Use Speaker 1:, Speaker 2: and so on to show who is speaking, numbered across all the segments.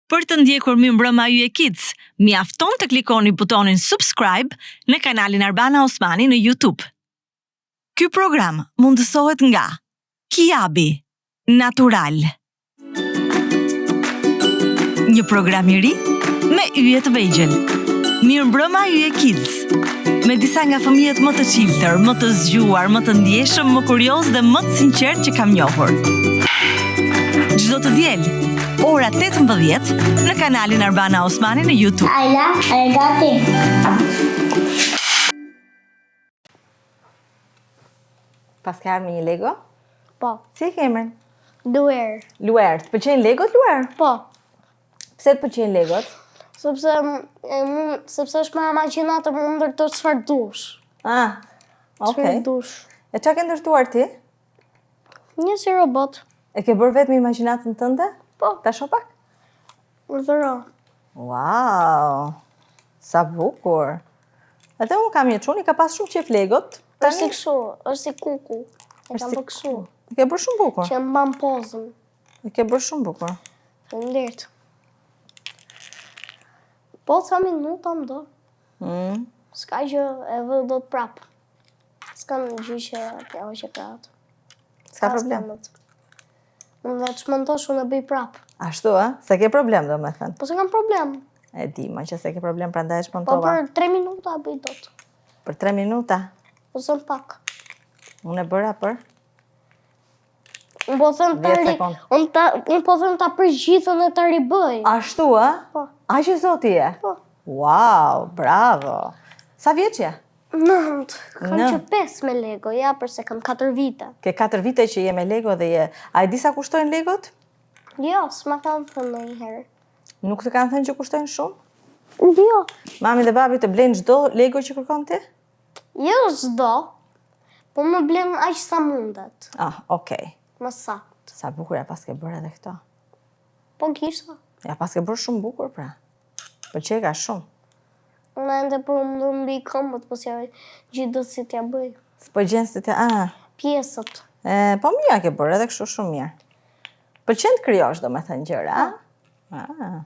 Speaker 1: Për të ndjekur Mirëmbrëma Yje Kids, mjafton të klikoni butonin subscribe në kanalin Arbana Osmani në YouTube. Ky program mundësohet nga Kiabi, Natural. Një program i ri me yje të vegjël. Mirëmbrëma Yje Kids. Me disa nga fëmijët më të qiltër, më të zgjuar, më të ndjeshëm, më kurioz dhe më të sinqert që kam njohur. Çdo të diel, ora 18 në kanalin Arbana Osmani në YouTube.
Speaker 2: Ayla, gati.
Speaker 3: Paska me një Lego?
Speaker 2: Po,
Speaker 3: Si e ke emrin?
Speaker 2: duer.
Speaker 3: Luer. Të pëlqejnë Legot, Luer?
Speaker 2: Po,
Speaker 3: Pse të pëlqejnë Legot?
Speaker 2: sepse është me imagjinatë më ndërto çfarë dush.
Speaker 3: Ah, okay.
Speaker 2: Çfarë dush.
Speaker 3: E çka ke ndërtuar ti?
Speaker 2: Një si robot.
Speaker 3: E ke bërë vetë me imagjinatën tënde?
Speaker 2: Po,
Speaker 3: Ta shoh pak?
Speaker 2: urdhëro.
Speaker 3: Wow, sa bukur. Atë unë kam një çuni, ka pas shumë qef Legot.
Speaker 2: Është si kështu, është si kuku. E kam
Speaker 3: si
Speaker 2: bërë kështu.
Speaker 3: E ke bërë shumë bukur.
Speaker 2: Që mban pozën.
Speaker 3: E ke bërë shumë bukur.
Speaker 2: Faleminderit. Po, ca minuta më do. S'ka gjë, e vë do të prap. S'ka në gjë që t'ja hoqe kratë.
Speaker 3: S'ka problem.
Speaker 2: Më dhe të shmëntosh unë e bëj prap.
Speaker 3: Ashtu, a? Se ke problem, do me thënë.
Speaker 2: Po se kam problem.
Speaker 3: E di, ma që se ke problem, prandaj e
Speaker 2: Po
Speaker 3: shpëntova.
Speaker 2: për 3 minuta e bëj dot.
Speaker 3: Për 3 minuta.
Speaker 2: Po zën pak.
Speaker 3: Unë e bëra për
Speaker 2: Unë po them
Speaker 3: 10 sekond.
Speaker 2: Unë po them ta përgjithën e ta ribëj.
Speaker 3: Ashtu, a?
Speaker 2: Po.
Speaker 3: A që zoti e?
Speaker 2: Po.
Speaker 3: Wow, bravo. Sa vjeç je?
Speaker 2: 9. Kam
Speaker 3: Në.
Speaker 2: që 5 me Lego, ja përse kam 4 vite.
Speaker 3: Ke 4 vite që je me Lego dhe je... A e di sa kushtojnë Legot?
Speaker 2: Jo, s'ma kanë thënë ndonjëherë.
Speaker 3: Nuk të kanë thënë që kushtojnë shumë?
Speaker 2: Jo.
Speaker 3: Mami dhe babi të blenë çdo Lego që kërkon ti?
Speaker 2: Jo çdo, po më blen aq sa mundet.
Speaker 3: Ah, okej.
Speaker 2: Më sakt.
Speaker 3: Sa bukur ja pas ke bërë edhe këto.
Speaker 2: Po kisha.
Speaker 3: Ja pas ke bërë shumë bukur, pra. Pëlqej ka shumë.
Speaker 2: Unë ende po më mbi këmbët, po s'ja gjithë do si t'ja bëj.
Speaker 3: S'po gjenë si të... Ah,
Speaker 2: Pjesët.
Speaker 3: po mija ke bërë edhe kështu shumë mirë. Pëlqen të krijosh, do me thënë gjëra, a? Ah.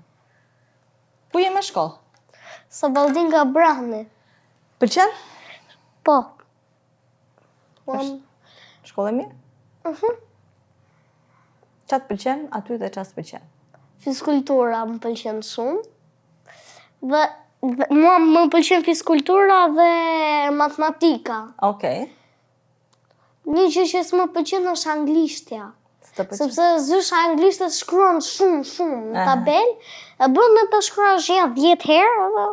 Speaker 3: Ku je me shkollë?
Speaker 2: Sa baldin nga Brahni.
Speaker 3: Pëlqen?
Speaker 2: Po.
Speaker 3: Shkollë e mirë? Qa të pëlqen, aty dhe qa të pëlqen?
Speaker 2: Fiskultura më pëlqen shumë. Dhe mua më pëlqen fiskultura dhe matematika.
Speaker 3: Okej.
Speaker 2: Një gjë që s'më pëlqen është anglishtja.
Speaker 3: S'të pëlqen?
Speaker 2: Sepse zysh anglishtja shkruan shumë në tabel, e bën me të shkruash ja 10 herë edhe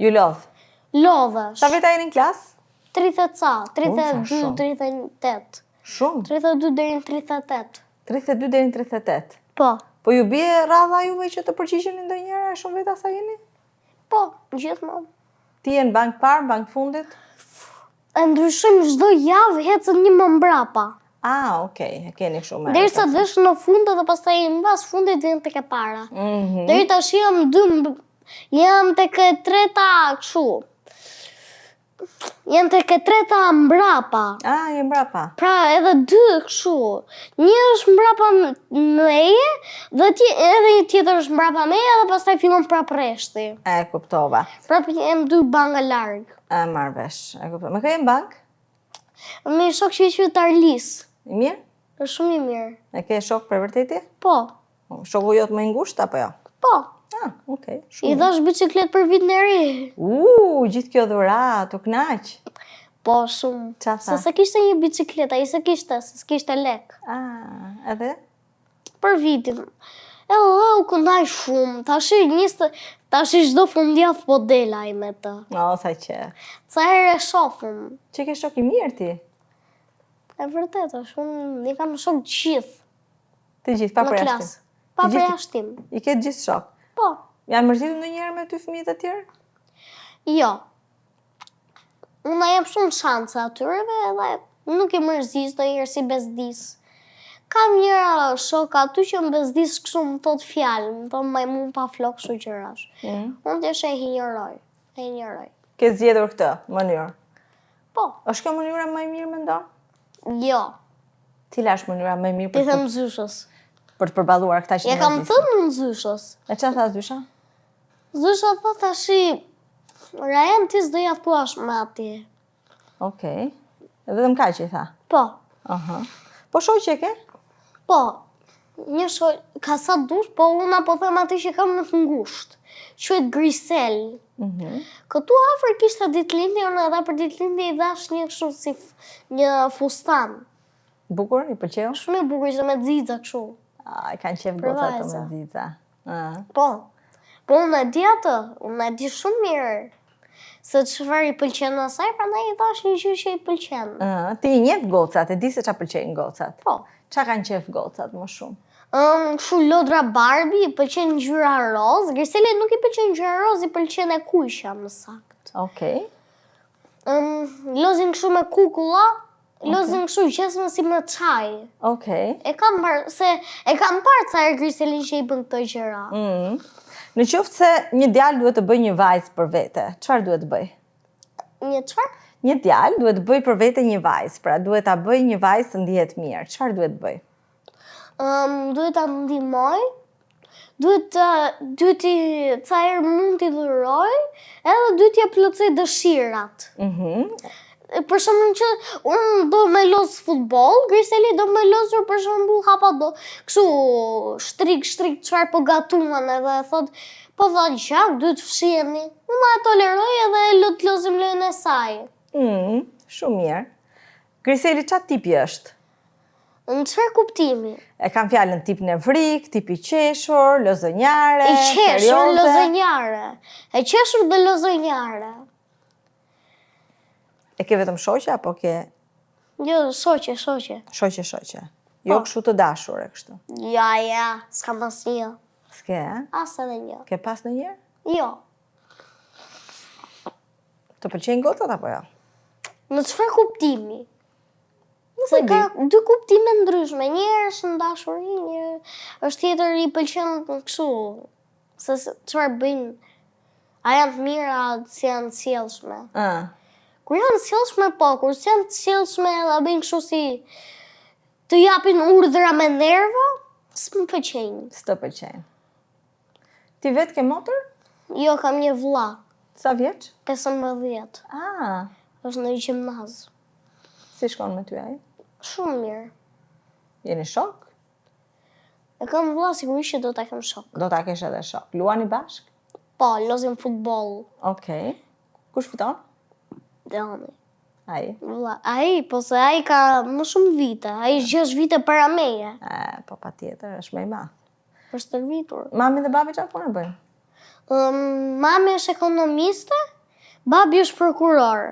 Speaker 3: Ju lodh.
Speaker 2: lodhesh.
Speaker 3: Sa veta jeni në klasë?
Speaker 2: 30 ca,
Speaker 3: sa
Speaker 2: 32,
Speaker 3: shumë.
Speaker 2: 38.
Speaker 3: Shumë.
Speaker 2: 32 deri në 38.
Speaker 3: 32 deri në 38.
Speaker 2: Po.
Speaker 3: Po ju bie radha juve që të përgjigjeni ndonjëherë shumë veta sa jeni?
Speaker 2: Po, gjithmonë.
Speaker 3: Ti je në bank parë, bank fundit?
Speaker 2: E ndryshojmë çdo javë, ecën një më mbrapa.
Speaker 3: Ah, okej, e keni shumë.
Speaker 2: Derisa të vesh në fund dhe pastaj mbas fundit vjen tek e para. Deri tash jam tek e treta kështu. Jam tek e treta mbrapa.
Speaker 3: Ah, je mbrapa.
Speaker 2: Pra edhe 2 kështu. Një është mbrapa meje dhe edhe një tjetër është mbrapa meje dhe pastaj fillon prap rreshti.
Speaker 3: E kuptova.
Speaker 2: Prap jem 2 banga larg.
Speaker 3: E marr vesh. E kuptova. Me kë je në bank?
Speaker 2: Me shok që quhet Arlis.
Speaker 3: I mirë?
Speaker 2: Është shumë i mirë.
Speaker 3: E ke shok për vërteti?
Speaker 2: Po.
Speaker 3: Shoku jot më i ngushtë apo jo?
Speaker 2: Po.
Speaker 3: Ah, okej.
Speaker 2: I
Speaker 3: Shumë.
Speaker 2: dhash biciklet për vitin e ri.
Speaker 3: Gjithë kjo dhurat, u knaq.
Speaker 2: Po, shumë.
Speaker 3: Qa tha?
Speaker 2: Se kishte një biciklet, ai s'kishte lek.
Speaker 3: Ah, edhe?
Speaker 2: Për vitin. U këndaj shumë. Tash çdo fundjavë po del ai me të.
Speaker 3: O, sa që.
Speaker 2: Ca herë e shohim.
Speaker 3: Që ke shok i mirë ti?
Speaker 2: E vërtet, është unë i kam shok gjithë
Speaker 3: Të gjithë, pa
Speaker 2: në
Speaker 3: përjashtim.
Speaker 2: klasë. Pa
Speaker 3: Të gjithë-
Speaker 2: përjashtim.
Speaker 3: I ke gjithë shok.
Speaker 2: Po.
Speaker 3: Janë mërzitur ndonjëherë me ty fëmijët e tjerë?
Speaker 2: Jo. Unë jam shumë shanse atyreve edhe nuk i mërzis ndonjëherë si bezdis. Kam një shok aty që më bezdis kështu më thot fjalë, më thot majmun pa flok kështu gjërash. Unë t'eshe e hinjëroj.
Speaker 3: Ke zgjedhur këtë mënyrë?
Speaker 2: Po.
Speaker 3: Është kjo mënyra më e mirë mendon?
Speaker 2: Jo.
Speaker 3: Cila është mënyra më e mirë
Speaker 2: Ti
Speaker 3: për
Speaker 2: them zyshës.
Speaker 3: Për të përballuar këta që
Speaker 2: Ja kam thënë në Zyshës.
Speaker 3: E çfarë tha Zysha?
Speaker 2: Zysha tha tashi, Rajan ti s'do ja thuash me atje.
Speaker 3: Okej. Vetëm kaq i tha.
Speaker 2: Po,
Speaker 3: Aha. Po shoqe ke?
Speaker 2: po, një ka sa dush, po unë po them atë që kam në të ngushtë. Quhet Grisel. Këtu afër kishte ditëlindjen edhe për ditëlindje i dhash një kështu si një fustan.
Speaker 3: Bukur, i pëlqeu?
Speaker 2: Shumë e bukur, ishte me xixa kështu.
Speaker 3: Ai kanë qef gocat të me zica.
Speaker 2: Po. Po unë e di atë, unë e di shumë mirë. Se çfarë i pëlqen asaj, prandaj i thash një gjë që i pëlqen.
Speaker 3: Ti i njeh gocat, e di se çfarë pëlqejnë gocat.
Speaker 2: Po.
Speaker 3: Çfarë kanë qef gocat më shumë?
Speaker 2: Kështu lodra Barbie, i pëlqen ngjyra roz. Griselit nuk i pëlqen ngjyra roz, i pëlqen e kuqja më saktë.
Speaker 3: Okej.
Speaker 2: Lozin kështu me kukulla, lozin kështu gjasmë si me çaj.
Speaker 3: Okej.
Speaker 2: E kam parë ca herë Griselin që i bën këto gjëra.
Speaker 3: Në qoftë se një djalë duhet të bëj një vajzë për vete, çfarë duhet të bëj?
Speaker 2: Një çfarë?
Speaker 3: Një djalë duhet të bëj për vete një vajzë, pra duhet ta bëj një vajzë të ndihet mirë. Çfarë duhet të bëj?
Speaker 2: Duhet ta ndihmoj, duhet i ca herë mund t'i dhuroj, edhe duhet t'i plotësoj dëshirat. Për shembull që unë do me los futboll, Griseli do me losur për shembull hapa do kështu shtrik çfarë po gatuan edhe thot po vjen gjak, duhet fshiheni. Unë e toleroj edhe losim lojën e saj.
Speaker 3: Shumë mirë. Griseli çfarë tipi është?
Speaker 2: Në çfarë kuptimi?
Speaker 3: E kam fjalën tip nevrik, tip i qeshur, lozonjare,
Speaker 2: I qeshur,
Speaker 3: serioze.
Speaker 2: lozonjare. E qeshur dhe lozonjare.
Speaker 3: E ke vetëm shoqe apo ke
Speaker 2: Jo, shoqe.
Speaker 3: shoqe? Jo kështu të dashur e kështu.
Speaker 2: Ja, s'kam asnjë.
Speaker 3: S'ke,
Speaker 2: As edhe një.
Speaker 3: Ke pas ndonjëherë?
Speaker 2: Jo.
Speaker 3: Të pëlqejnë gocat apo jo?
Speaker 2: Në çfarë kuptimi? Se ka dy kuptime ndryshme. Një është në dashuri, një është tjetër i pëlqen kështu. Se çfarë bëjnë? A janë të mira, si janë të sjellshme. Kur janë të sjellshme po, kur janë të sjellshme edhe bëjnë kështu si të japin urdhra me nerva, s'më pëlqejnë.
Speaker 3: S'të pëlqejnë. Ti vetë ke motor?
Speaker 2: Jo, kam një vlla,
Speaker 3: Sa vjeç?
Speaker 2: 15. Është në gjimnaz.
Speaker 3: Si shkon me ty ai?
Speaker 2: Shumë mirë.
Speaker 3: Jeni shok?
Speaker 2: E kam vlla sigurisht që do ta kem shok.
Speaker 3: Do ta kesh edhe shok. Luani bashk?
Speaker 2: Po, lozim futboll.
Speaker 3: Okej. Kush fiton?
Speaker 2: Dani.
Speaker 3: Ai.
Speaker 2: Vlla, po se ai ka më shumë vite. Ai 6 vite para meje.
Speaker 3: Po patjetër, është më i madh.
Speaker 2: Është stërvitur.
Speaker 3: Mami dhe babi çfarë punë bëjnë?
Speaker 2: Mami është ekonomiste, babi është prokuror.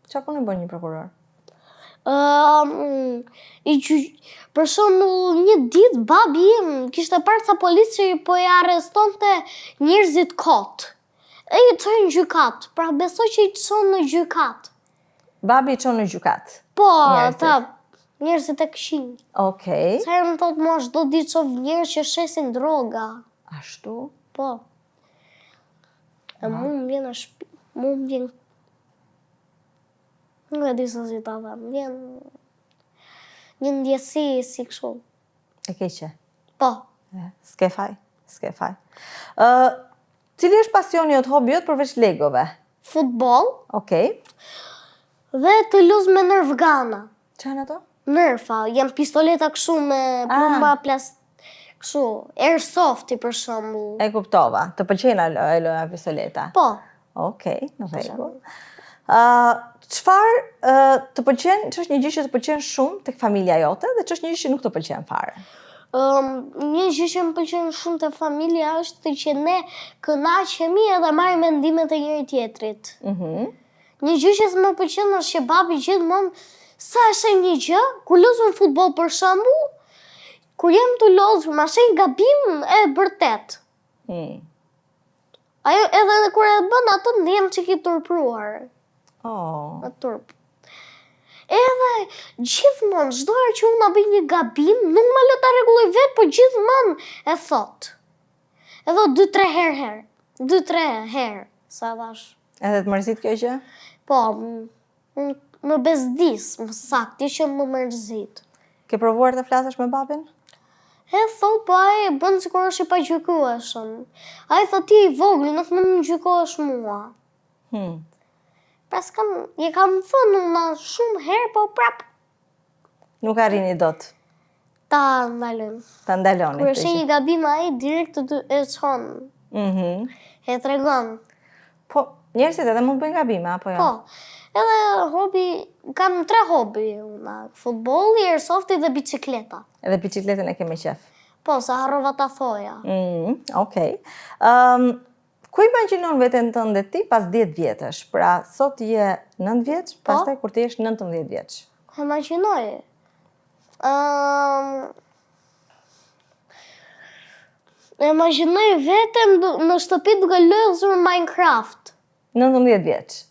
Speaker 3: Çfarë punë bën një prokuror?
Speaker 2: Për shembull, një ditë babi im kishte parë sa polici po e arrestonte njerëzit kot. E i çoi në gjykat, pra besoj që i çon në gjykat.
Speaker 3: Babi i çon në gjykat.
Speaker 2: Po,
Speaker 3: Njerëzit.
Speaker 2: ata njerëzit e këshin.
Speaker 3: Okej.
Speaker 2: Sa herë më thotë mua çdo ditë shoh njerëz që shesin droga.
Speaker 3: Ashtu.
Speaker 2: Po. E mu më vjen në shtëpi, mu më vjen. Nuk e di se si ta them, vjen një ndjesi si kështu.
Speaker 3: E keqe.
Speaker 2: Po.
Speaker 3: S'ke faj. Cili është pasioni jot, hobi jot përveç legove?
Speaker 2: Futboll
Speaker 3: Okej.
Speaker 2: dhe të luz me nervgana.
Speaker 3: Çfarë janë ato?
Speaker 2: Nerfa, janë pistoleta kështu me plumba kështu, airsofti për shembull.
Speaker 3: E kuptova. Të pëlqejnë loja pistoleta?
Speaker 2: Po.
Speaker 3: Okej, në rregull. Çfarë të pëlqen, ç'është një gjë që të pëlqen shumë tek familja jote dhe ç'është një gjë që nuk të pëlqen fare?
Speaker 2: Një gjë që më pëlqen shumë te familja është që ne kënaqemi edhe marrim mendimet e njëri tjetrit. Një gjë që s'më pëlqen është që babi gjithmonë sa është një gjë, kur lozëm futboll për shembull, kur jam të lozur, ma shej gabim e vërtet. Ajo edhe kur e bën atë ndjem që ki turpruar. Në turp. Edhe gjithmonë, çdo herë që unë bëj një gabim, nuk më lë ta rregulloj vetë, po gjithmonë e thot. E thot 2-3 herë. 2-3 herë, sa thash.
Speaker 3: Edhe të mërzit kjo gjë?
Speaker 2: Po, më bezdis, më saktë që më mërzit.
Speaker 3: Ke provuar të flasësh me babin?
Speaker 2: E thot, po ai bën sikur është i pagjykueshëm. Ai thot ti i vogël, nuk më gjykohesh mua. Pra je kam thënë una shumë herë, po prap
Speaker 3: Nuk arrini dot.
Speaker 2: ta ndalojmë.
Speaker 3: Ta ndaloni.
Speaker 2: Kur është një gabim ai direkt e çon. E tregon.
Speaker 3: Po, njerëzit edhe mund bëjnë gabime, apo jo?
Speaker 2: Po. Edhe hobi, kam 3 hobi una. Futbolli, airsofti dhe bicikleta.
Speaker 3: Edhe bicikletën e kemi qef.
Speaker 2: Po, sa harrova ta thoja.
Speaker 3: Okej. Ku imagjinon veten tënde ti pas 10 vjetësh? Pra, sot je 9 vjeç, pastaj kur ti jesh 19 vjeç.
Speaker 2: Imagjinoj. Imagjinoj veten në shtëpi duke luajtur Minecraft.
Speaker 3: 19 vjeç.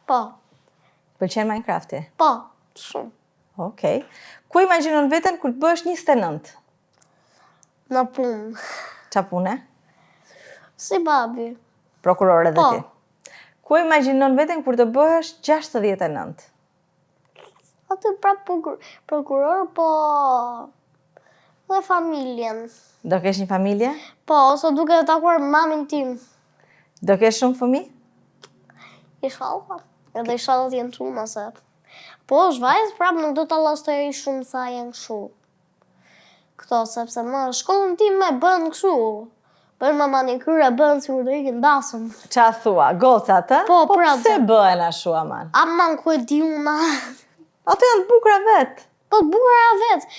Speaker 2: Po,
Speaker 3: Pëlqen Minecrafti?
Speaker 2: po, shumë.
Speaker 3: Okej. Ku imagjinon veten kur të bëhesh 29?
Speaker 2: Në punë.
Speaker 3: Qa pune?
Speaker 2: Si babi.
Speaker 3: Prokurore dhe
Speaker 2: Po.
Speaker 3: ti. Ku imagjinon veten kur të bëhesh 69?
Speaker 2: Aty prap prokuror, po dhe familjen.
Speaker 3: Do kesh një familje?
Speaker 2: Po, ose duke takuar mamin tim.
Speaker 3: Do kesh shumë fëmijë?
Speaker 2: Inshallah. Edhe inshallah t'jenë shumë ose. Po, është vajzë, prap nuk do t'a lastoj shumë sa jenë kështu. Këto, sepse më shkollën tim me bën kështu. Bën me manikyre, bën sikur do ikin dasëm.
Speaker 3: Qa thua? Gocat, ë?
Speaker 2: Po, pra,
Speaker 3: pse bëhen ashtu aman?
Speaker 2: Aman ku e di una.
Speaker 3: Ato janë të bukura vetë.
Speaker 2: Po, bukura vetë.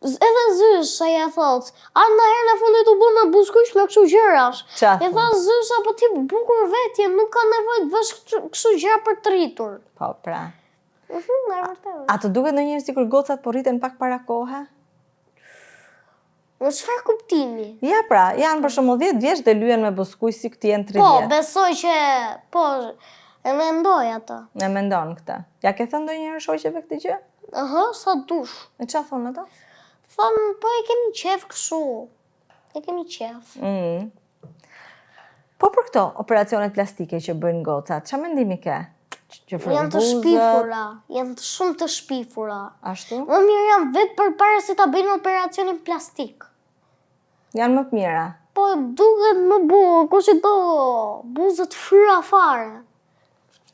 Speaker 2: Edhe zysh, sa ja thot. Anda herë në fundit u bën me buskuq me kështu gjërash.
Speaker 3: Qa
Speaker 2: E tha zysh, apo ti bukur vetë je, nuk ka nevojë të bësh kështu gjëra për të rritur.
Speaker 3: Po, pra.
Speaker 2: E vërtetë.
Speaker 3: A të duket ndonjëherë sikur gocat po rriten pak para kohe?
Speaker 2: Në çfarë kuptimi?
Speaker 3: Ja pra, janë për shembull 10 vjeç dhe lyen me buskuq si këtë jenë 30.
Speaker 2: Po, besoj që, po, e mendoj atë.
Speaker 3: E mendon këtë. Ja ke thënë ndonjëherë shoqeve këtë gjë?
Speaker 2: Sa dush.
Speaker 3: E qa thonë ato?
Speaker 2: Thonë, po e kemi qef kështu. E kemi qef.
Speaker 3: Po për këto operacionet plastike që bëjnë gocat, qa mendimi ke? Që
Speaker 2: Janë të shpifura. Janë shumë të shpifura.
Speaker 3: Ashtu?
Speaker 2: Më mirë janë vetë përpara se ta bëjnë operacionin plastik.
Speaker 3: Janë më të mira.
Speaker 2: Po duket më bukur, kur që do buzët fryra fare.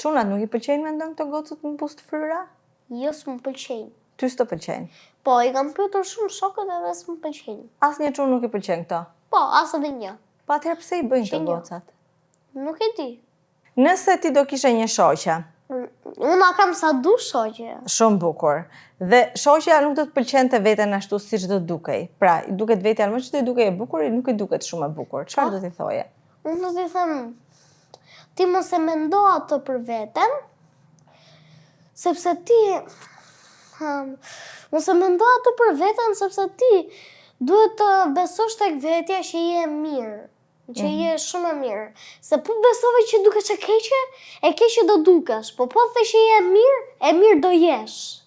Speaker 3: Çunat nuk i pëlqejnë mendon këto gocët me buzë të fryra?
Speaker 2: Jo, s'më pëlqejnë.
Speaker 3: Ty s'to pëlqejnë.
Speaker 2: Po, i kam pyetur shumë shokët edhe s'më pëlqejnë.
Speaker 3: Asnjë çun nuk i pëlqen këto.
Speaker 2: Po, as edhe një.
Speaker 3: Po atëherë pse i bëjnë këto gocat?
Speaker 2: Nuk e di.
Speaker 3: Nëse ti do kishe një shoqe,
Speaker 2: Una kam sa du shoqe.
Speaker 3: shumë bukur, dhe shoqja nuk do të pëlqente veten ashtu siç do dukej. Pra, i duket vetja më që do i dukej e bukur, nuk i duket shumë e bukur. Çfarë do t'i thoje?
Speaker 2: Unë do t'i them, ti mos e mendo atë për veten, sepse ti mos e mendo atë për veten, sepse ti duhet të besosh tek vetja që je mirë. Që je shumë e mirë. Se po besove që duke që keqe, e keqe do dukesh. Po the që je e mirë do jesh.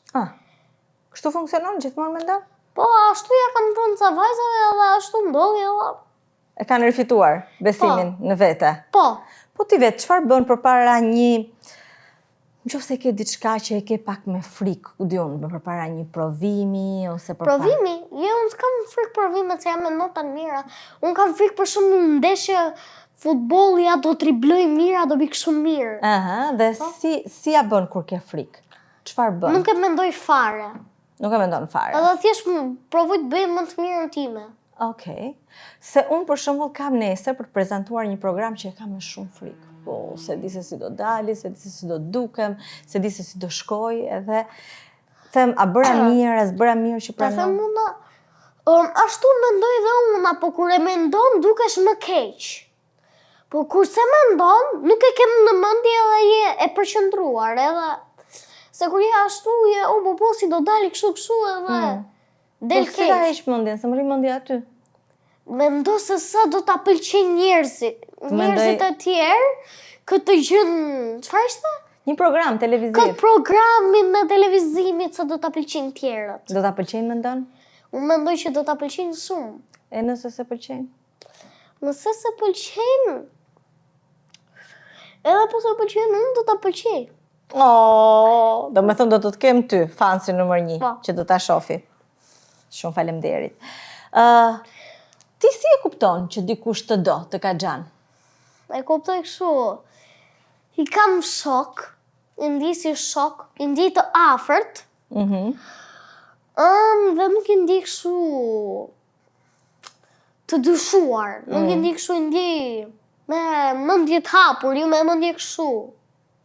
Speaker 3: Kështu funksionon gjithmonë mendon?
Speaker 2: Po ashtu ja kam thënë ca vajzave edhe ashtu ndodhi edhe.
Speaker 3: E kanë rifituar besimin në vete.
Speaker 2: Po.
Speaker 3: Po ti vetë, çfarë bën përpara nëse ke diçka që e ke pak me frikë, ku di unë, përpara një provimi ose përpara...
Speaker 2: Provimi? Jo, unë s'kam frikë provimet se jam me nota mira. Unë kam frikë për shumë në ndeshje futbolli, a do tribloj mirë, a do bik shumë mirë.
Speaker 3: Dhe si ja bën kur ke frikë? Çfarë bën?
Speaker 2: Nuk e mendoj fare.
Speaker 3: Nuk e mendon fare?
Speaker 2: Edhe thjesht provoj të bëj më të mirën time.
Speaker 3: Okej. Se unë për shembull kam nesër për të prezantuar një program që e kam me shumë frikë. Po, se di se si do dali, se di se si do dukem, se di se si do shkoj, edhe them, a bëra mirë, a s'bëra mirë që pranon?
Speaker 2: Ta them una, ashtu mendoj dhe una, po kur e mendon dukesh më keq. Po kur se mendon, nuk e kem në mendje edhe je e përqendruar, edhe se kur je ashtu, po si do dali kështu edhe del keq.
Speaker 3: Po si ta heq mendjen, se më rri mendja aty?
Speaker 2: Mendo se sa do ta pëlqejnë njerëzit e tjerë, këtë gjën, çfarë ishte?
Speaker 3: Një program televiziv.
Speaker 2: Këtë programin në televizimit se do ta pëlqejnë tjerët.
Speaker 3: Do ta pëlqejnë mendon?
Speaker 2: Unë mendoj që do ta pëlqejnë shumë.
Speaker 3: E nëse se pëlqejnë?
Speaker 2: Nëse se pëlqejnë, edhe po se pëlqejnë, unë do ta pëlqej.
Speaker 3: Do me thënë do të kem ty, fansi nëmër 1,
Speaker 2: Po.
Speaker 3: që do ta shofi. Shumë faleminderit. Ti si e kupton që dikush të do, të ka xhan?
Speaker 2: E kuptoj kështu, i kam shok, i ndi si shok, i ndi të afërt, dhe nuk i ndi kështu të dyshuar, nuk i ndi kështu i ndi me mendje të hapur, jo me mendje kështu.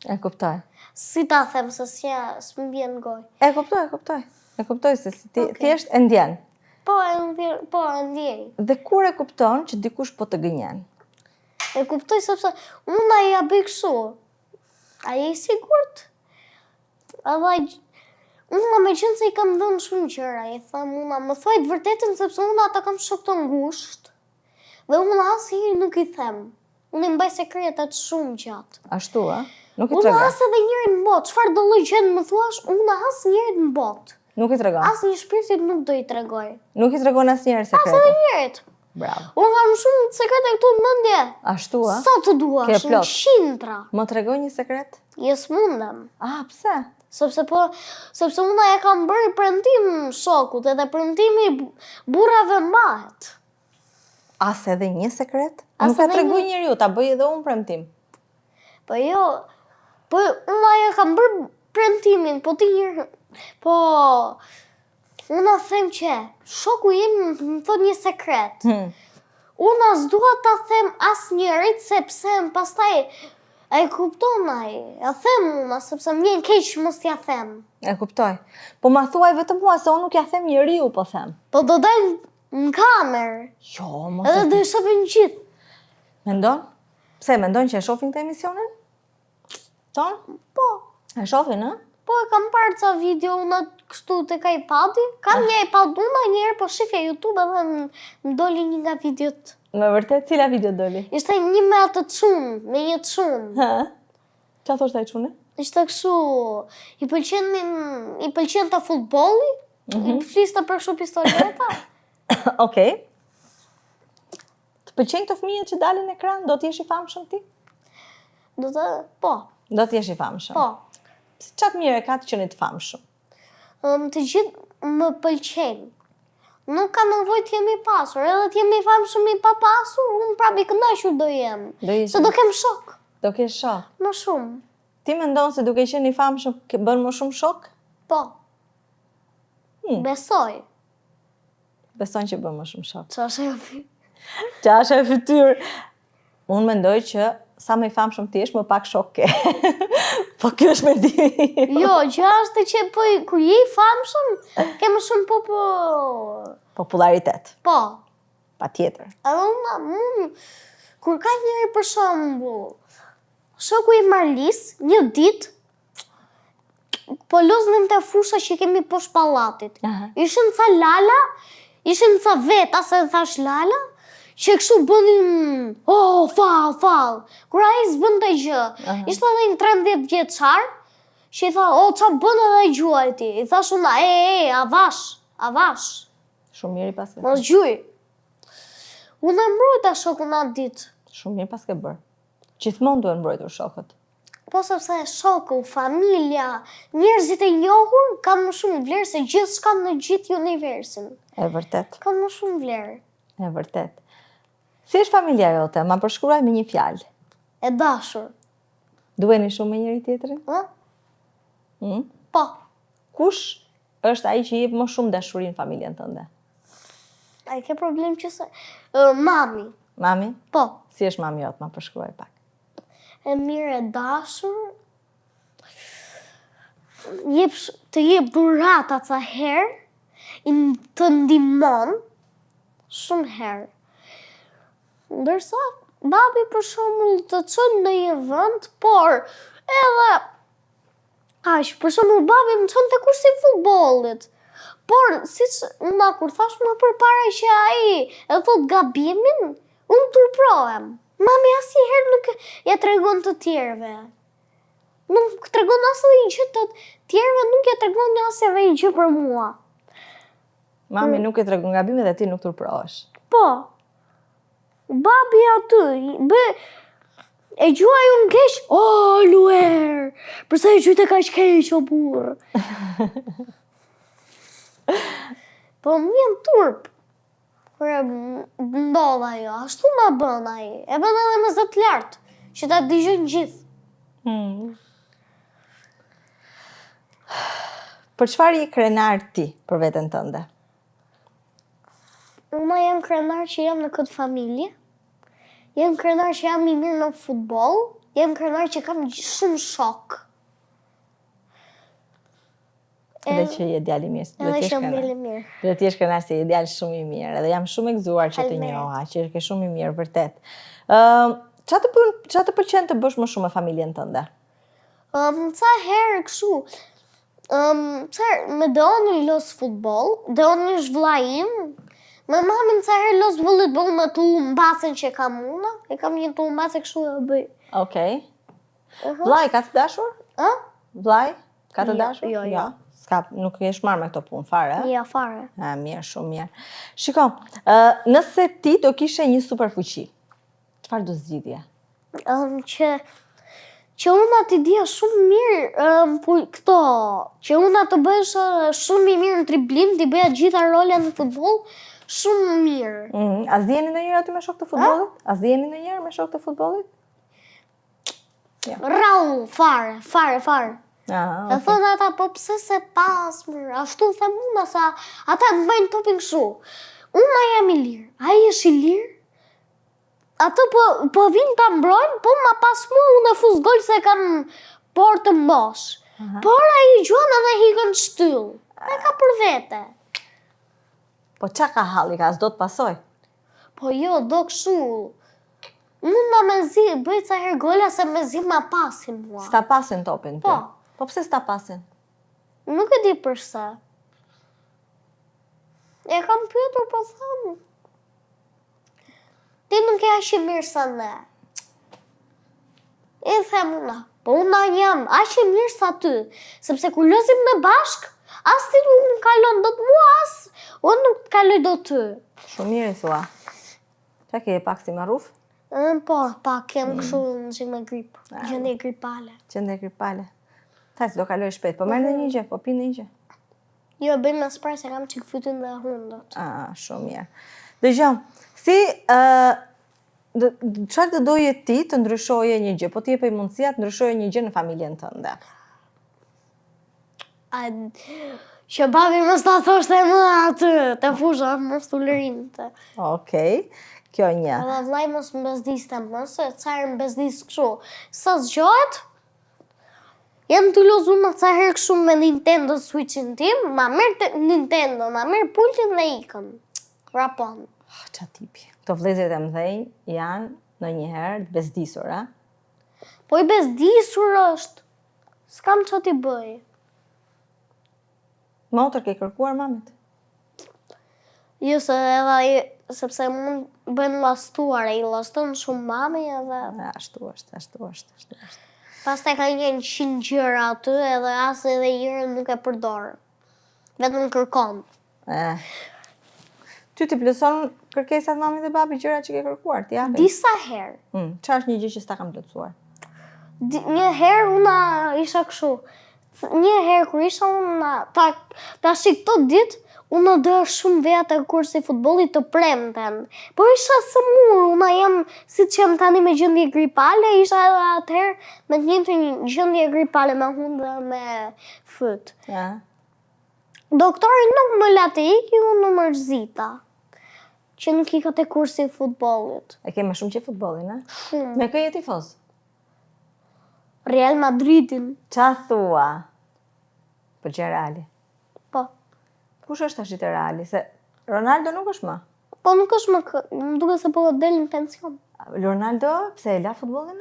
Speaker 3: E kuptoj.
Speaker 2: Si ta them se s'më vjen gojë.
Speaker 3: E kuptoj. E kuptoj se si ti thjesht e ndjen.
Speaker 2: Po, e ndjej.
Speaker 3: Dhe kur e kupton që dikush po të gënjen?
Speaker 2: E kuptoj sepse unë ai ja bëj kështu. Ai e sigurt. Unë me qenë se i kam dhënë shumë gjëra, i tham unë, më thuaj të vërtetën sepse unë ata kam shok të ngushtë. Dhe unë asnjëri nuk i them. Unë i mbaj sekretat shumë gjatë.
Speaker 3: Ashtu, a? Nuk i
Speaker 2: Unë
Speaker 3: tregon.
Speaker 2: as edhe njërin në botë, çfarë do lloj gjë më thuash, unë as njërin në botë.
Speaker 3: Nuk i tregon.
Speaker 2: As një shpirtit nuk do i tregoj.
Speaker 3: Nuk i tregon asnjëherë
Speaker 2: As edhe
Speaker 3: sekretet.
Speaker 2: njërit.
Speaker 3: Bravo.
Speaker 2: Unë kam shumë sekrete këtu në mendje.
Speaker 3: Ashtu, a?
Speaker 2: Sa të duash,
Speaker 3: Ke plot.
Speaker 2: në qindra.
Speaker 3: Më tregoj një sekret?
Speaker 2: Jes mundem.
Speaker 3: Pse?
Speaker 2: Sepse unë e kam bërë premtim shokut, edhe premtimi burrave mbahet.
Speaker 3: As edhe një sekret?
Speaker 2: As
Speaker 3: Nuk e
Speaker 2: edhe
Speaker 3: tregoj
Speaker 2: një.
Speaker 3: njeriu, ta bëj edhe unë premtim.
Speaker 2: Po jo, po unë e kam bërë premtimin, po ti njërë, po unë a them që shoku im më thot një sekret. Unë as dua ta them as njërit, sepse pastaj e kupton ai, a them unë, sepse më vjen keq mos t'ja them.
Speaker 3: E kuptoj. Po ma thuaj vetëm mua se unë nuk ja them njeriu, po them.
Speaker 2: Po do dal në kamerë,
Speaker 3: Jo, mos
Speaker 2: edhe
Speaker 3: e
Speaker 2: do i shohin gjithë.
Speaker 3: Mendon? Pse mendon që e shohin këtë emisionin? Ton?
Speaker 2: Po,
Speaker 3: E shohin, ë?
Speaker 2: po e kam parë ca video unë kështu tek iPadi. Kam një iPad unë njëherë po shifja YouTube edhe më doli një nga videot.
Speaker 3: Me vërtet, cila video doli?
Speaker 2: Ishte një me atë çun, me një çun.
Speaker 3: Qa thoshte ai çuni?
Speaker 2: Ishte kështu, i pëlqen të futbolli, i fliste për kështu pistoleta.
Speaker 3: Okej. Të pëlqejnë këto fëmijët që dalin në ekran? Do t'jesh i famshëm ti?
Speaker 2: Po,
Speaker 3: Do t'jesh i famshëm.
Speaker 2: po.
Speaker 3: Se çfarë mirë e ka të qenë të famshëm?
Speaker 2: Të gjithë më pëlqejnë. Nuk ka nevojë të jemi pasur, edhe të jemi famshëm i pa pasur, unë prapë i kënaqur do jem.
Speaker 3: Do jesh.
Speaker 2: Se do kem shok,
Speaker 3: Do kesh shok.
Speaker 2: më shumë.
Speaker 3: Ti mendon se duke qenë i famshëm bën më shumë shok?
Speaker 2: Po. Besoj.
Speaker 3: Beson që bën më shumë shok.
Speaker 2: Qa
Speaker 3: Qa është e fytyrë? Unë mendoj që sa më i famshëm ti jesh, më pak shok ke. Po kjo është mendimi.
Speaker 2: Jo, që është që kur je i famshëm, ke më shumë
Speaker 3: Popularitet.
Speaker 2: Po.
Speaker 3: Patjetër.
Speaker 2: Edhe unë, kur ka njëri për shembull, shoku i Marlis, një ditë, po loznim të fusha që kemi poshtë pallatit. Ishin ca lala, ishin ca veta, se thash lala, që kështu bënin, fal. Kur ai s'bënte gjë. Ishte edhe një 13 vjeçar, që i tha, qa bën edhe gjuaj ti? I thash unë, a vash.
Speaker 3: Shumë mirë i pas ke.
Speaker 2: Mos gjuj. Unë e mbrojta shokun atë ditë.
Speaker 3: Shumë mirë pas ke bërë. Gjithmonë duhen mbrojtur shokët.
Speaker 2: Po sepse shoku, familja, njerëzit e njohur kanë më shumë vlerë se gjithçka në gjithë universin.
Speaker 3: E vërtet.
Speaker 2: Kanë më shumë vlerë.
Speaker 3: E vërtet. Si është familja jote? Ma përshkruaj me një fjalë.
Speaker 2: E dashur.
Speaker 3: Duheni shumë me njëri tjetrin?
Speaker 2: Po.
Speaker 3: Kush është ai që jep më shumë dashuri në familjen tënde?
Speaker 2: Ai ke problem që se... Mami.
Speaker 3: Mami?
Speaker 2: Po.
Speaker 3: Si është mami jote? Ma përshkruaj pak.
Speaker 2: E mirë e dashur. Të jep dhurata ca herë, të ndihmon shumë herë. Ndërsa babi për shembull të çon në një vend, por edhe për shembull babi më çon te kursi i futbollit. Por siç unë kur thash më përpara që ai e thot gabimin, unë turprohem. Mami asnjëherë nuk ja tregon të tjerëve. Nuk tregon asnjë gjë të tjerëve, nuk ja tregon asnjë gjë për mua.
Speaker 3: Mami nuk e tregon gabimin dhe ti nuk turprohesh.
Speaker 2: Po. Babi aty, e gjuaj unë keq, luer, përsa e gjujte ka keq, o burë. Po më vjen turp. Kur ndodh ajo, ashtu ma bën ai. E bën edhe me zot lart, që ta dëgjojnë gjithë.
Speaker 3: Për çfarë je krenar ti për veten tënde?
Speaker 2: Unë jam krenar që jam në këtë familje. Jam krenar që jam i mirë në futboll. Jam krenar që kam shumë shok.
Speaker 3: Edhe që je djalë i mirë.
Speaker 2: Edhe që jam djalë i mirë.
Speaker 3: Dhe ti je krenar se je djalë shumë i mirë. Edhe jam shumë e gëzuar që të njoha, që je shumë i mirë vërtet. Çfarë të pëlqen të bësh më shumë me familjen tënde?
Speaker 2: Ca herë kështu. Me Doni los futboll, Doni është vllai im. Me mamin ca herë los volleyball me tu mbacen që kam unë. E kam një tu mbacen kështu e bëj.
Speaker 3: Okej. Vllai ka të dashur?
Speaker 2: Ë?
Speaker 3: Vllai ka të dashur?
Speaker 2: Jo.
Speaker 3: Nuk e marrë me këto punë fare?
Speaker 2: Ja, fare.
Speaker 3: Mirë, shumë mirë. Shiko, nëse ti do kishe një superfuqi, çfarë do zgjidhje?
Speaker 2: Që unë t'i dija shumë mirë këto, që unë të bësh shumë i mirë në triblim, t'i bëja gjitha rolet në futboll, shumë mirë.
Speaker 3: A zdjeni ndonjëherë aty me shok të futbollit? A zdjeni ndonjëherë me shok të futbollit?
Speaker 2: Rau, fare. E thonë ata, po pse se pas, ashtu them unë, sa ata më bëjnë topin kështu. Unë jam i lirë, ai është i lirë. Ato po vinë ta mbrojnë, po ma pas mua unë e fus gol se kam portë të mbosh. Por ai gjuan edhe hikën shtyll. E ka për vete.
Speaker 3: Po qa ka halli ka, s'do të pasoj?
Speaker 2: Po jo, do kështu. Unë me zi, bëj ca herë gola se me zi ma pasin mua.
Speaker 3: S'ta pasin topin?
Speaker 2: Po.
Speaker 3: Po pse s'ta pasin?
Speaker 2: Nuk e di përse. E kam pyetur po thamë. Ti nuk e aq i mirë sa ne. E them una, po una jam aq i mirë sa ty, sepse kur lozim në bashk, as ti nuk më kalon dot mua, as unë nuk të kaloj dot ty.
Speaker 3: Shumë mirë i thua. Qa ke pak si marruf?
Speaker 2: Po, pak kem kështu në me grip, gjendje gripale.
Speaker 3: Gjendje gripale. Thaj, do kaloj shpejt, po merr një gjë, po pi një gjë.
Speaker 2: Jo, bëjmë me spray se kam çik fytyn dhe hundot.
Speaker 3: Shumë mirë. Dëgjoj, çfarë të doje ti të ndryshoje një gjë, po ti jepej mundësia të ndryshoje një gjë në familjen tënde?
Speaker 2: Që babi mos ta thoshte më aty, të fusha mos të lërinte.
Speaker 3: Okej, kjo një.
Speaker 2: Edhe vllai mos më bezdiste më, se carë më bezdis kështu. Sa zgjohet, jam të lozu më ca herë kështu me Nintendo Switch-in tim, ma merr Nintendo, ma merr pultin dhe ikëm. Rapon.
Speaker 3: Qa tipi. Këto vëllezërit e mdhej janë në njëherë të bezdisur, a?
Speaker 2: Po i bezdisur është. S'kam që t'i bëj.
Speaker 3: Motër ke kërkuar mamit?
Speaker 2: Jo, sepse mund bëjnë lastuar, e i laston shumë mami edhe...
Speaker 3: Ashtu është.
Speaker 2: Pastaj ka një 100 gjëra aty edhe as edhe gjëra nuk e përdor. Vetëm kërkon.
Speaker 3: Ty t'i plotëson kërkesat mamit dhe babi gjëra që ke kërkuar, t'i japin?
Speaker 2: Disa herë.
Speaker 3: Qa është një gjë që s'ta kam plotësuar?
Speaker 2: Një herë una isha kështu. Një herë kur isha una tash këto ditë unë doja shumë veja të kursi futbollit të premten. Po isha sëmur, una jam siç jam tani me gjendje gripale, isha edhe atëherë me të njëjtën gjendje gripale me hundë dhe me fyt. Doktori nuk më la të iki, unë në mërzita. Që nuk ika te kursi i futbollit.
Speaker 3: E ke më shumë që futbollin, a?
Speaker 2: Shumë.
Speaker 3: Me kë je tifoz?
Speaker 2: Real Madridin.
Speaker 3: Qa thua? Për që Reali?
Speaker 2: Po.
Speaker 3: Kush është tash i të Reali? Se Ronaldo nuk është më?
Speaker 2: Po nuk është më më duke se po del në pension.
Speaker 3: Ronaldo, pse e la futbollin?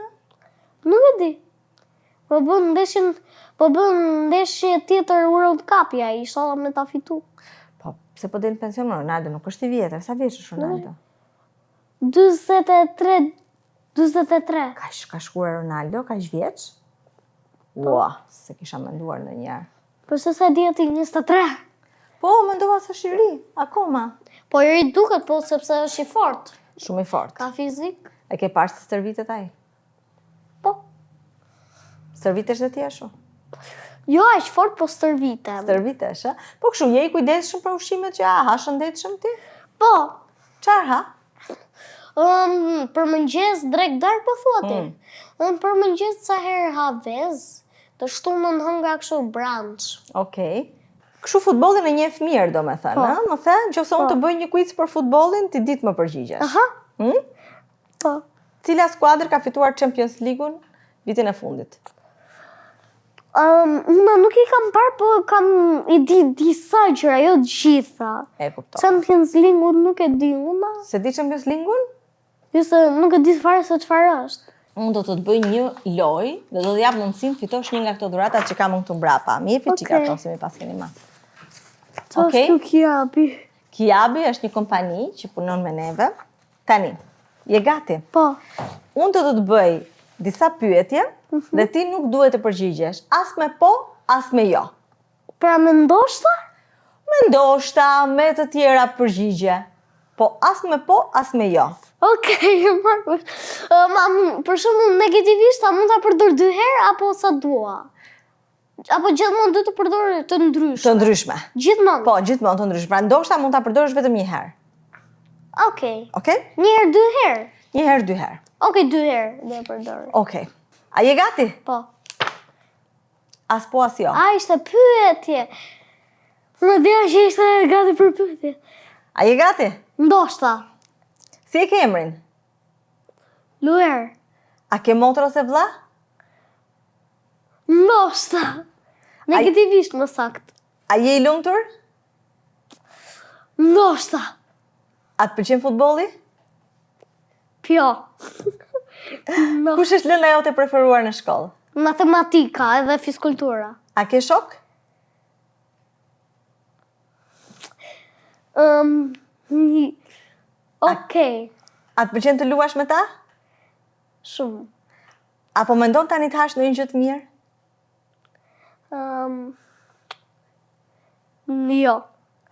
Speaker 2: Nuk e di. Po bën ndeshje tjetër World Cup ja, inshallah me ta fitu.
Speaker 3: Po, pse po del në pension Ronaldo, nuk është i vjetër. Sa vjeç është Ronaldo?
Speaker 2: 23.
Speaker 3: Ka shkuar Ronaldo, ka vjeç? Ua, se kisha menduar ndonjëherë.
Speaker 2: Po se sa di aty 23.
Speaker 3: Po, mendova se është i ri, akoma.
Speaker 2: Po i ri duket, po sepse është i fort.
Speaker 3: Shumë i fort.
Speaker 2: Ka fizik.
Speaker 3: E ke parë se stërvitet ai?
Speaker 2: Po.
Speaker 3: Stërvitesh dhe ti ashtu?
Speaker 2: Jo, aq fort, po stërvitem.
Speaker 3: Stërvitesh, a? Po kështu, je i kujdesshëm për ushqimet që ha shëndetshëm ti?
Speaker 2: Po.
Speaker 3: Çfarë ha?
Speaker 2: Për mëngjes drek dark po thua ti. Unë për mëngjes sa herë ha vez, të shtunën hënga kështu brunch.
Speaker 3: Okej. Kështu futbollin e njeh mirë, domethënë, ëh? Më the, nëse unë të bëj një quiz për futbollin, ti ditë më përgjigjesh.
Speaker 2: Aha. Po.
Speaker 3: Cila skuadër ka fituar Champions League-un vitin e fundit?
Speaker 2: Unë nuk i kam parë, po kam i di disa gjëra, jo të gjitha.
Speaker 3: E kuptoj.
Speaker 2: Champions League-un nuk e di unë.
Speaker 3: Se di Champions League-un?
Speaker 2: Jo se nuk e di fare se çfarë është.
Speaker 3: Unë do të të bëj një lojë dhe do të jap mundësinë fitosh një nga këto dhuratat që kam unë këtu mbrapa. Mi jepi çika ato si më pas keni ma.
Speaker 2: Okej. Kjo Kiabi.
Speaker 3: Kiabi është një kompani që punon me neve. Tani, je gati?
Speaker 2: Po.
Speaker 3: Unë do të bëj disa pyetje dhe ti nuk duhet të përgjigjesh as me po, as me jo.
Speaker 2: Pra me ndoshta?
Speaker 3: Me ndoshta, me të tjera përgjigje. Po as me po, as me jo.
Speaker 2: Okej, marrë. Për shembull negativisht a mund ta përdor 2 herë apo sa dua? Apo gjithmonë duhet të përdor të ndryshme?
Speaker 3: Të ndryshme.
Speaker 2: Gjithmonë.
Speaker 3: Po, gjithmonë të ndryshme. Pra ndoshta mund ta përdorësh vetëm një herë.
Speaker 2: Okej.
Speaker 3: Okej?
Speaker 2: Një herë, 2 herë?
Speaker 3: Një herë, 2 herë.
Speaker 2: Okej, 2 herë do e përdor.
Speaker 3: Okej. A je gati?
Speaker 2: Po.
Speaker 3: As po, as jo.
Speaker 2: A ishte pyetje. Më dhja që ishte gati për pyetje.
Speaker 3: A je gati?
Speaker 2: Ndoshta.
Speaker 3: Si e ke emrin?
Speaker 2: Luer.
Speaker 3: A ke motër ose vlla?
Speaker 2: Ndoshta. Negativisht më sakt.
Speaker 3: A je i lumtur?
Speaker 2: Ndoshta.
Speaker 3: A të pëlqen futbolli?
Speaker 2: Pjo.
Speaker 3: Kush është lënda jote e preferuar në shkollë?
Speaker 2: Matematika edhe fiskultura.
Speaker 3: A ke shok?
Speaker 2: Okej.
Speaker 3: A të pëlqen të luash me ta?
Speaker 2: Shumë.
Speaker 3: Apo mendon tani të hash ndonjë gjë të mirë?
Speaker 2: Jo.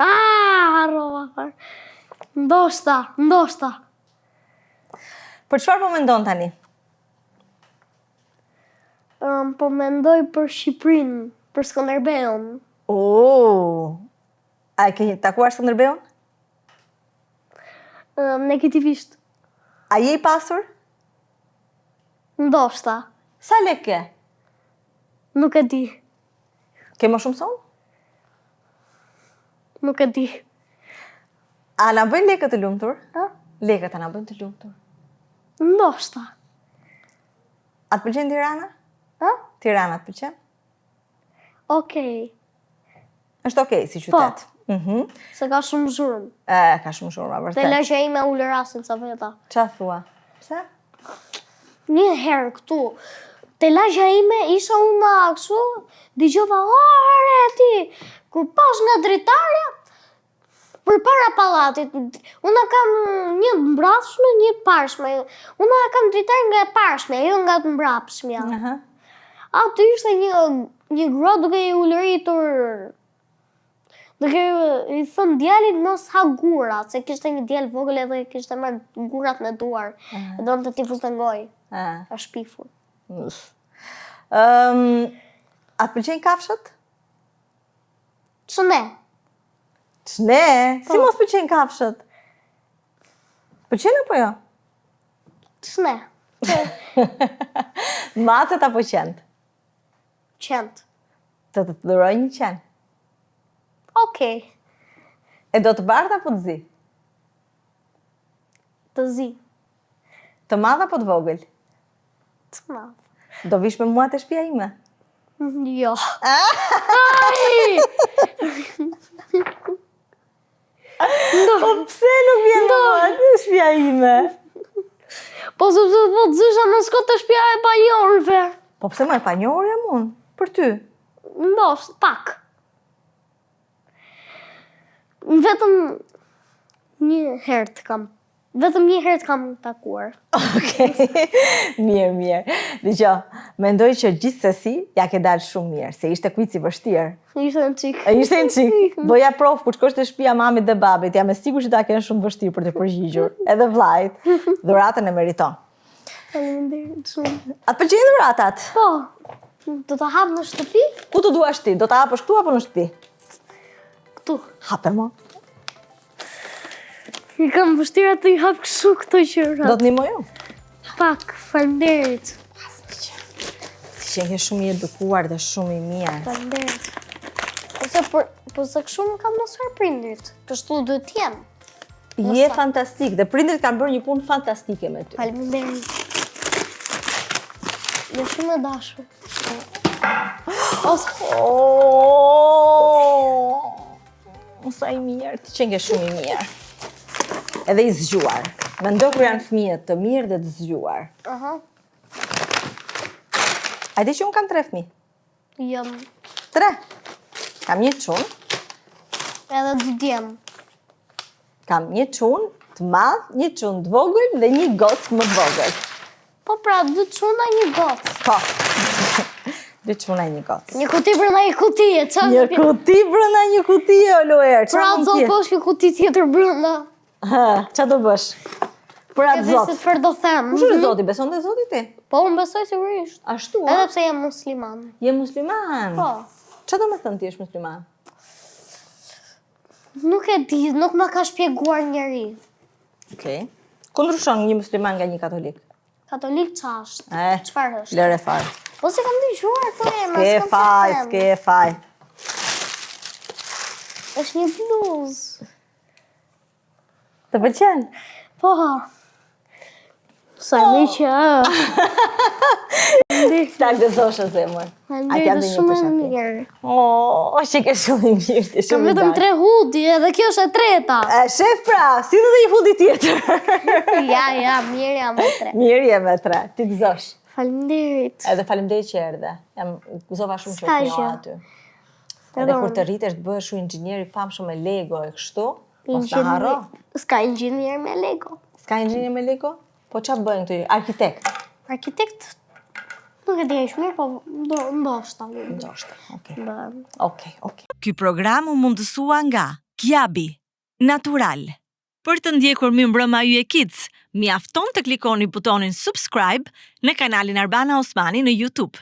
Speaker 2: Harrova fare. Ndoshta.
Speaker 3: Për çfarë po mendon tani?
Speaker 2: Po mendoj për Shqipërinë, për Skënderbeun.
Speaker 3: A e ke takuar Skënderbeun?
Speaker 2: Negativisht.
Speaker 3: A je i pasur?
Speaker 2: Ndoshta.
Speaker 3: Sa lekë ke?
Speaker 2: Nuk e di.
Speaker 3: Ke më shumë son?
Speaker 2: Nuk e di.
Speaker 3: A na bëjnë lekët të lumtur?
Speaker 2: Ha?
Speaker 3: Lekët a na bëjnë të lumtur?
Speaker 2: Ndoshta.
Speaker 3: A të pëlqen Tirana?
Speaker 2: Ha?
Speaker 3: Tirana të pëlqen?
Speaker 2: Okej.
Speaker 3: Është okej si qytet.
Speaker 2: Se ka shumë zhurmë.
Speaker 3: Ka shumë shurma,
Speaker 2: Te
Speaker 3: vërtet.
Speaker 2: lagja ime ullë rasin sa veta.
Speaker 3: Qa thua? Pse?
Speaker 2: Një herë këtu, te lagja ime isha unë kështu, dëgjova, are ti, kur pas nga dritarja, për para pallatit, unë kam një të mbrapshme, një të parshme. Unë kam dritar nga e parshme, jo nga të mbrapshmja. Aty ishte një grua duke i ulëritur, duke i thënë djalit mos ha gurat, se kishte një djalë vogël edhe kishte marrë gurat në duar. E donte t'i fuste në gojë. A shpifur.
Speaker 3: A të pëlqen kafshët?
Speaker 2: Ç'ne?
Speaker 3: Ç'ne? Si mos pëlqen kafshët? Pëlqen apo jo?
Speaker 2: Ç'ne?
Speaker 3: Macet apo qent?
Speaker 2: Qent.
Speaker 3: Të të dhuroj një qen.
Speaker 2: Okej.
Speaker 3: E do të bardh apo të zi?
Speaker 2: Të zi.
Speaker 3: Të madh apo të vogël?
Speaker 2: Të madh.
Speaker 3: Do vish me mua te shtëpia ime?
Speaker 2: Jo. Ai!
Speaker 3: Po pse nuk vjen me mua te shtëpia ime?
Speaker 2: Po sepse po të zysha në shko të shtëpia e panjohurve.
Speaker 3: Po pse më e panjohur jam unë? Për ty?
Speaker 2: Ndoshta pak. Vetëm një herë të kam takuar.
Speaker 3: Okej, mirë. Dgjoj, mendoj që gjithsesi ja ke dalë shumë mirë, se ishte kuici vështirë.
Speaker 2: Ishte në qik.
Speaker 3: Ishte në qik. Bëja provë kur shkosh te shtëpia mamit dhe babit, jam e sigurt që ta kenë shumë vështirë për të përgjigjur. Edhe vllajt. Dhuratën e meriton.
Speaker 2: Faleminderit shumë.
Speaker 3: A të pëlqejnë dhuratat?
Speaker 2: Po. Do ta hap në shtëpi?
Speaker 3: Ku të duash ti? Do ta hapësh këtu apo në shtëpi?
Speaker 2: Këtu.
Speaker 3: Hape mo.
Speaker 2: I kam vështirë të i hap kështu këto qëra.
Speaker 3: Do të ndihmoj unë?
Speaker 2: Pak, faleminderit.
Speaker 3: Ti që je shumë i edukuar dhe shumë i mirë.
Speaker 2: Faleminderit. Po se kështu më kam mësuar prindrit. Kështu duhet të jem.
Speaker 3: Je fantastik dhe prindrit kanë bërë një punë fantastike me ty.
Speaker 2: Faleminderit. Je shumë e dashur.
Speaker 3: Sa i mirë, ti që nge shumë i mirë. Edhe i zgjuar. Mendo kur janë fëmijët të mirë dhe të zgjuar.
Speaker 2: Aha.
Speaker 3: A di që unë kam 3 fëmijë?
Speaker 2: Jam
Speaker 3: 3. Kam një çun,
Speaker 2: edhe 2 djem.
Speaker 3: kam një çun të madh, një çun të vogël dhe një gocë më të vogël.
Speaker 2: Po pra, 2 çuna, 1 gocë.
Speaker 3: Po. 2 çuna e 1 gocë.
Speaker 2: Një kuti brenda një kutie, qa?
Speaker 3: Një kuti brenda një kutie, Oluer.
Speaker 2: Pra zot poshtë një kuti tjetër brenda.
Speaker 3: Qa do bësh? Për atë
Speaker 2: Edhe
Speaker 3: zot.
Speaker 2: se çfarë do them.
Speaker 3: Kush është zoti? Beson te zoti ti?
Speaker 2: Po, unë besoj sigurisht.
Speaker 3: Ashtu,
Speaker 2: Edhe pse jam musliman.
Speaker 3: Je musliman?
Speaker 2: Po.
Speaker 3: Qa do me thënë ti është musliman?
Speaker 2: Nuk e di, nuk më ka shpjeguar njeri.
Speaker 3: Okej. Ku ndryshon një musliman nga një katolik?
Speaker 2: Katolik qa është?
Speaker 3: Eh,
Speaker 2: Çfarë është?
Speaker 3: lëre fare.
Speaker 2: Po se kam dëgjuar këto emra.
Speaker 3: S'ke faj, s'ke faj.
Speaker 2: Është një bluzë.
Speaker 3: Të pëlqen?
Speaker 2: Po. Sa mi që
Speaker 3: Ta gëzoshe zemër. A t'jam dhe një
Speaker 2: shumë e
Speaker 3: përshati?
Speaker 2: mirë.
Speaker 3: O, që ke shumë i mirë, ti
Speaker 2: Kam
Speaker 3: shumë i
Speaker 2: vetëm
Speaker 3: darë.
Speaker 2: 3 hudi, edhe kjo është e treta.
Speaker 3: Shef pra, si dhe një hudi tjetër.
Speaker 2: Ja, mirë jam me 3.
Speaker 3: Mirë je me 3, ti gëzosh.
Speaker 2: Faleminderit.
Speaker 3: Edhe faleminderit që erdhe. Jam gëzova shumë që
Speaker 2: S'ka
Speaker 3: të njoha
Speaker 2: gjë.
Speaker 3: aty. Edhe kur të rritesh të bëhesh shumë inxhinier i famshëm me Lego e kështu, mos ta harro.
Speaker 2: S'ka inxhinier me Lego.
Speaker 3: S'ka inxhinier me Lego? Po ç'a bëjnë këtu? Arkitekt.
Speaker 2: Arkitekt nuk e di aq mirë, po ndoshta.
Speaker 3: Ndoshta. Okej.
Speaker 2: Bë.
Speaker 3: Okej.
Speaker 1: Ky program u mundësua nga Kiabi, Natural. Për të ndjekur Mirëmbrëma Yje Kids, mjafton të klikoni butonin subscribe në kanalin Arbana Osmani në YouTube.